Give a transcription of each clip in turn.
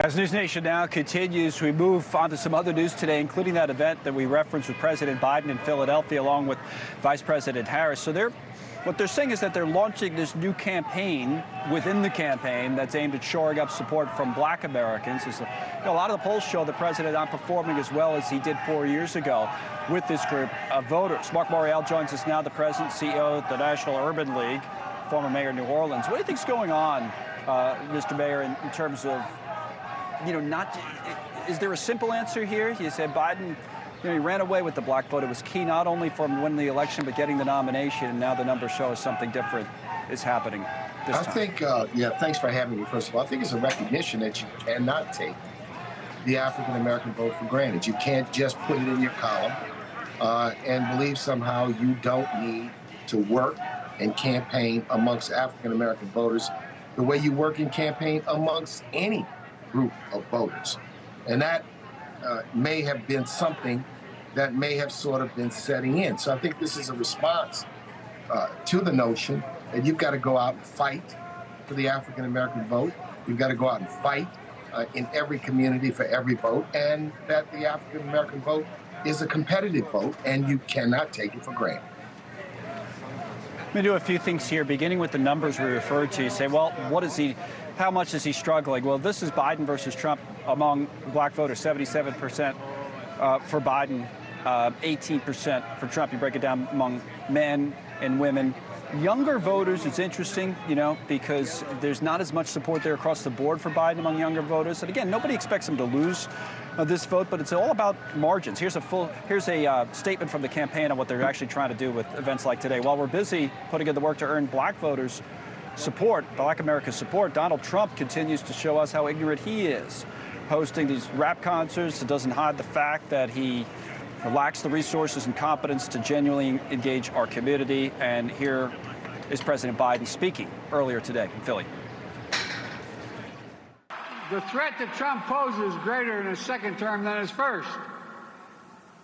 As NewsNation Now continues, we move on to some other news today, including that event that we referenced with President Biden in Philadelphia, along with Vice President Harris. So what they're saying is that they're launching this new campaign within the campaign that's aimed at shoring up support from Black Americans. A lot of the polls show the president not performing as well as he did 4 years ago with this group of voters. Marc Morial joins us now, the president, CEO of the National Urban League, former mayor of New Orleans. What do you think's going on, Mr. Mayor, in terms of, is there a simple answer here? You said Biden, he ran away with the black vote. It was key not only for him to win the election, but getting the nomination. And now the numbers show us something different is happening this time. I think, thanks for having me, first of all. I think it's a recognition that you cannot take the African-American vote for granted. You can't just put it in your column and believe somehow you don't need to work and campaign amongst African-American voters the way you work and campaign amongst any group of voters. And that may have been something that may have sort of been setting in. So I think this is a response to the notion that you've got to go out and fight for the African-American vote. You've got to go out and fight in every community for every vote, and that the African-American vote is a competitive vote, and you cannot take it for granted. Let me do a few things here, beginning with the numbers we referred to. You say, well, how much is he struggling? Well, this is Biden versus Trump among black voters, 77% for Biden, 18% for Trump. You break it down among men and women. Younger voters, it's interesting, because there's not as much support there across the board for Biden among younger voters. And again, nobody expects him to lose this vote, but it's all about margins. Here's a statement from the campaign on what they're actually trying to do with events like today. While we're busy putting in the work to earn black voters' support, Black America's support, Donald Trump continues to show us how ignorant he is. Hosting these rap concerts, it doesn't hide the fact that he lacks the resources and competence to genuinely engage our community. And here is President Biden speaking earlier today in Philly. The threat that Trump poses is greater in his second term than his first.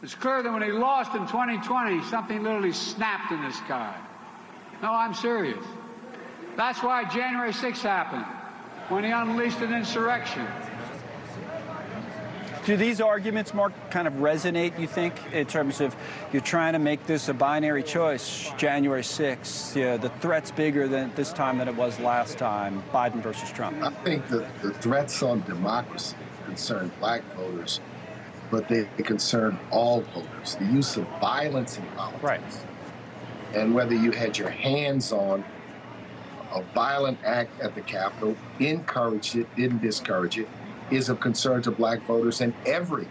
It's clear that when he lost in 2020, something literally snapped in the sky. No, I'm serious. That's why January 6th happened, when he unleashed an insurrection. Do these arguments, Mark, kind of resonate, you think, in terms of you're trying to make this a binary choice, January 6th, the threat's bigger this time than it was last time, Biden versus Trump? I think the threats on democracy concern black voters, but they concern all voters. The use of violence in politics. Right. And whether you had your hands on a violent act at the Capitol, encouraged it, didn't discourage it, is of concern to black voters and every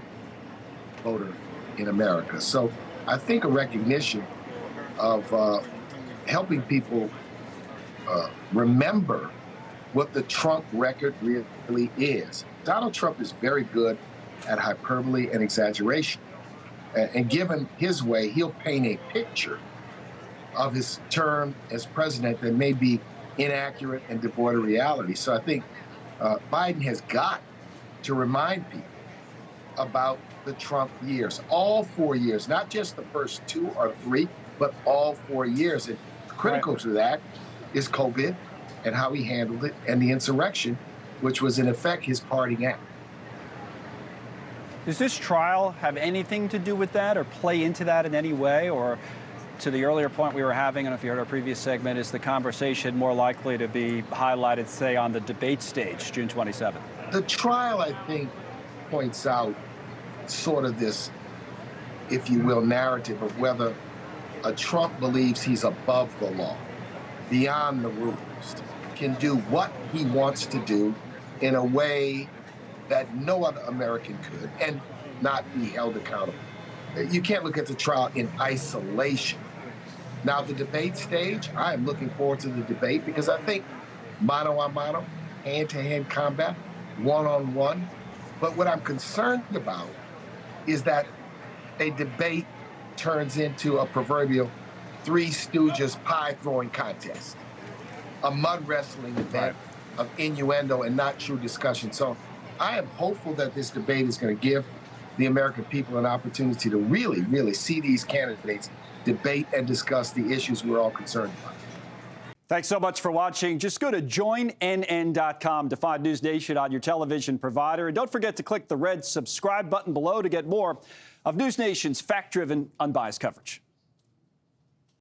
voter in America. So I think a recognition of helping people remember what the Trump record really is. Donald Trump is very good at hyperbole and exaggeration. And given his way, he'll paint a picture of his term as president that may be inaccurate and devoid of reality. So I think Biden has got to remind people about the Trump years, all 4 years, not just the first 2 or 3, but all 4 years. And critical to that is COVID and how he handled it, and the insurrection, which was in effect his parting act. Does this trial have anything to do with that or play into that in any way? Or to the earlier point we were having, I don't know if you heard our previous segment, is the conversation more likely to be highlighted, say, on the debate stage, June 27th? The trial, I think, points out sort of this, if you will, narrative of whether a Trump believes he's above the law, beyond the rules, can do what he wants to do in a way that no other American could and not be held accountable. You can't look at the trial in isolation. Now, the debate stage, I am looking forward to the debate because I think mano a mano, hand-to-hand combat, one-on-one. But what I'm concerned about is that a debate turns into a proverbial Three Stooges pie-throwing contest, a mud wrestling event of innuendo and not true discussion. So I am hopeful that this debate is going to give the American people an opportunity to really, really see these candidates debate and discuss the issues we're all concerned about. Thanks so much for watching. Just go to joinnn.com to find News Nation on your television provider. And don't forget to click the red subscribe button below to get more of News Nation's fact-driven, unbiased coverage.